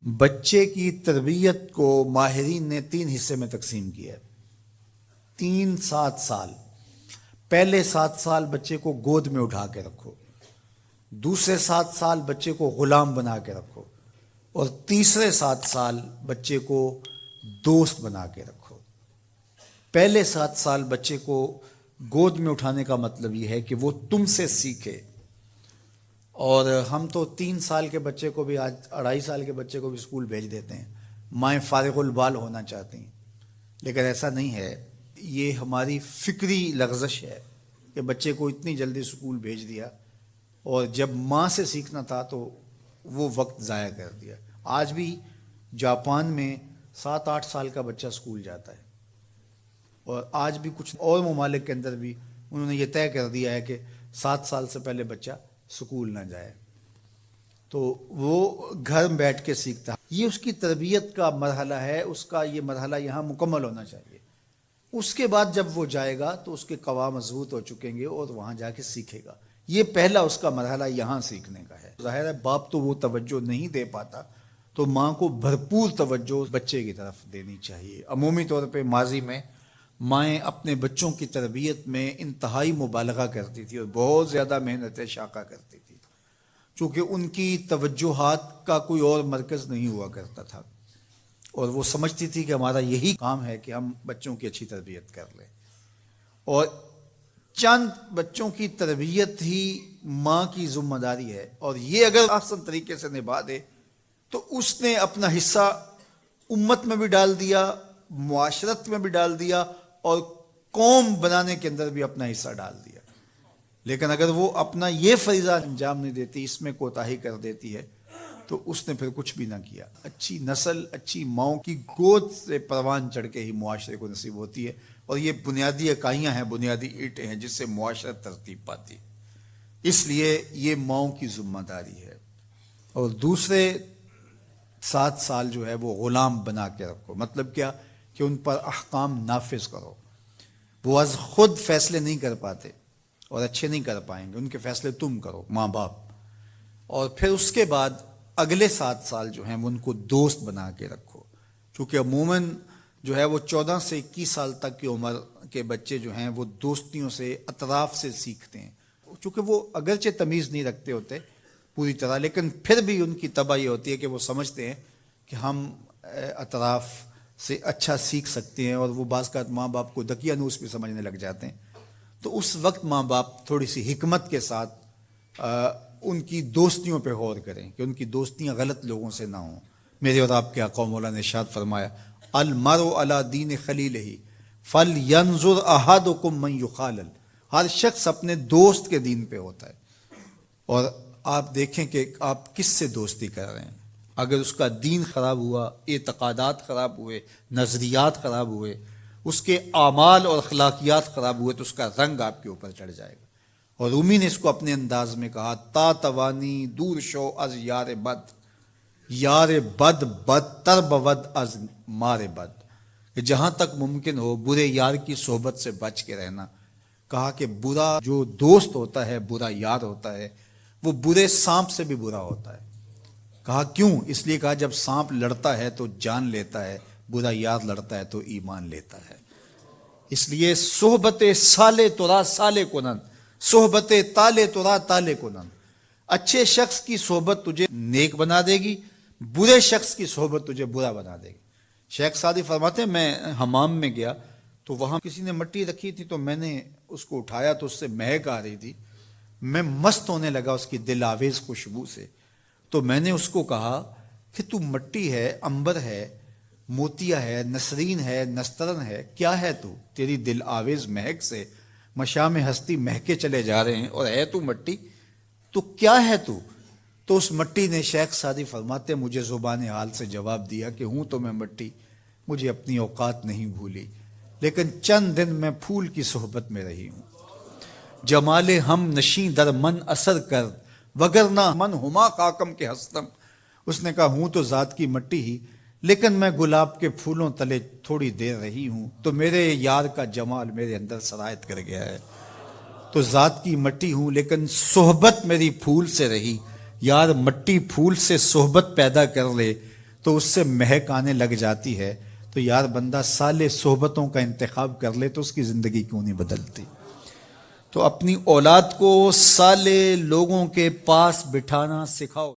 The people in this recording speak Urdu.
بچے کی تربیت کو ماہرین نے 3 حصے میں تقسیم کیا ہے۔ 7 سال۔ پہلے 7 سال بچے کو گود میں اٹھا کے رکھو، دوسرے 7 سال بچے کو غلام بنا کے رکھو، اور تیسرے 7 سال بچے کو دوست بنا کے رکھو۔ پہلے 7 سال بچے کو گود میں اٹھانے کا مطلب یہ ہے کہ وہ تم سے سیکھے، اور ہم تو 3 سال کے بچے کو بھی، آج 2.5 سال کے بچے کو بھی اسکول بھیج دیتے ہیں، مائیں فارغ البال ہونا چاہتی ہیں، لیکن ایسا نہیں ہے۔ یہ ہماری فکری لغزش ہے کہ بچے کو اتنی جلدی اسکول بھیج دیا، اور جب ماں سے سیکھنا تھا تو وہ وقت ضائع کر دیا۔ آج بھی جاپان میں 7-8 سال کا بچہ اسکول جاتا ہے، اور آج بھی کچھ اور ممالک کے اندر بھی انہوں نے یہ طے کر دیا ہے کہ 7 سال سے پہلے بچہ اسکول نہ جائے، تو وہ گھر بیٹھ کے سیکھتا ہے۔ یہ اس کی تربیت کا مرحلہ ہے، اس کا یہ مرحلہ یہاں مکمل ہونا چاہیے۔ اس کے بعد جب وہ جائے گا تو اس کے قواعد مضبوط ہو چکیں گے اور وہاں جا کے سیکھے گا۔ یہ پہلا اس کا مرحلہ یہاں سیکھنے کا ہے۔ ظاہر ہے باپ تو وہ توجہ نہیں دے پاتا، تو ماں کو بھرپور توجہ بچے کی طرف دینی چاہیے۔ عمومی طور پہ ماضی میں مائیں اپنے بچوں کی تربیت میں انتہائی مبالغہ کرتی تھی اور بہت زیادہ محنت شاقہ کرتی تھی، چونکہ ان کی توجہات کا کوئی اور مرکز نہیں ہوا کرتا تھا، اور وہ سمجھتی تھی کہ ہمارا یہی کام ہے کہ ہم بچوں کی اچھی تربیت کر لیں، اور چند بچوں کی تربیت ہی ماں کی ذمہ داری ہے، اور یہ اگر احسن طریقے سے نبھا دے تو اس نے اپنا حصہ امت میں بھی ڈال دیا، معاشرت میں بھی ڈال دیا، اور قوم بنانے کے اندر بھی اپنا حصہ ڈال دیا۔ لیکن اگر وہ اپنا یہ فریضہ انجام نہیں دیتی، اس میں کوتاہی کر دیتی ہے، تو اس نے پھر کچھ بھی نہ کیا۔ اچھی نسل اچھی ماؤں کی گود سے پروان چڑھ کے ہی معاشرے کو نصیب ہوتی ہے، اور یہ بنیادی اکائیاں ہیں، بنیادی اینٹیں ہیں جس سے معاشرت ترتیب پاتی ہے۔ اس لیے یہ ماؤں کی ذمہ داری ہے۔ اور دوسرے 7 سال جو ہے وہ غلام بنا کے رکھو۔ مطلب کیا؟ کہ ان پر احکام نافذ کرو۔ وہ از خود فیصلے نہیں کر پاتے اور اچھے نہیں کر پائیں گے، ان کے فیصلے تم کرو، ماں باپ۔ اور پھر اس کے بعد اگلے 7 سال جو ہیں وہ ان کو دوست بنا کے رکھو، چونکہ عموماً جو ہے وہ 14 سے 21 سال تک کی عمر کے بچے جو ہیں وہ دوستیوں سے، اطراف سے سیکھتے ہیں، چونکہ وہ اگرچہ تمیز نہیں رکھتے ہوتے پوری طرح، لیکن پھر بھی ان کی طبع یہ ہوتی ہے کہ وہ سمجھتے ہیں کہ ہم اطراف سے اچھا سیکھ سکتے ہیں، اور وہ بعض کا ماں باپ کو دقیانوس بھی سمجھنے لگ جاتے ہیں۔ تو اس وقت ماں باپ تھوڑی سی حکمت کے ساتھ ان کی دوستیوں پہ غور کریں کہ ان کی دوستیاں غلط لوگوں سے نہ ہوں۔ میرے اور آپ کے آقا مولا نے ارشاد فرمایا، المرء علی دین خلیلہ فلینظر احدکم من یخالل۔ ہر شخص اپنے دوست کے دین پہ ہوتا ہے، اور آپ دیکھیں کہ آپ کس سے دوستی کر رہے ہیں۔ اگر اس کا دین خراب ہوا، اعتقادات خراب ہوئے، نظریات خراب ہوئے، اس کے اعمال اور اخلاقیات خراب ہوئے، تو اس کا رنگ آپ کے اوپر چڑھ جائے گا۔ اور رومی نے اس کو اپنے انداز میں کہا، تا توانی دور شو از یار بد، یار بد بدتر بود از مار بد، کہ جہاں تک ممکن ہو برے یار کی صحبت سے بچ کے رہنا۔ کہا کہ برا جو دوست ہوتا ہے، برا یار ہوتا ہے، وہ برے سانپ سے بھی برا ہوتا ہے۔ کہا کیوں؟ اس لیے کہا جب سانپ لڑتا ہے تو جان لیتا ہے، برا یار لڑتا ہے تو ایمان لیتا ہے۔ اس لیے صحبت سالے ترا سالے کنن، صحبت تالے ترا تالے کنن۔ اچھے شخص کی صحبت تجھے نیک بنا دے گی، برے شخص کی صحبت تجھے برا بنا دے گی۔ شیخ سعدی فرماتے ہیں، میں حمام میں گیا تو وہاں کسی نے مٹی رکھی تھی، تو میں نے اس کو اٹھایا تو اس سے مہک آ رہی تھی، میں مست ہونے لگا اس کی دل آویز خوشبو سے۔ تو میں نے اس کو کہا کہ تو مٹی ہے، عنبر ہے، موتیا ہے، نسرین ہے، نسترن ہے، کیا ہے تو؟ تیری دل آویز مہک سے مشام ہستی مہکے چلے جا رہے ہیں، اور ہے تو مٹی، تو کیا ہے تو؟ تو اس مٹی نے، شیخ سعدی فرماتے، مجھے زبان حال سے جواب دیا کہ ہوں تو میں مٹی، مجھے اپنی اوقات نہیں بھولی، لیکن چند دن میں پھول کی صحبت میں رہی ہوں۔ جمال ہم نشیں در من اثر کر، وگرنہ من ہما خاکم کے ہستم۔ اس نے کہا ہوں تو ذات کی مٹی ہی، لیکن میں گلاب کے پھولوں تلے تھوڑی دیر رہی ہوں تو میرے یار کا جمال میرے اندر سرایت کر گیا ہے۔ تو ذات کی مٹی ہوں لیکن صحبت میری پھول سے رہی۔ یار مٹی پھول سے صحبت پیدا کر لے تو اس سے مہک آنے لگ جاتی ہے، تو یار بندہ صالح صحبتوں کا انتخاب کر لے تو اس کی زندگی کیوں نہیں بدلتی؟ تو اپنی اولاد کو صالح لوگوں کے پاس بٹھانا سکھاؤ۔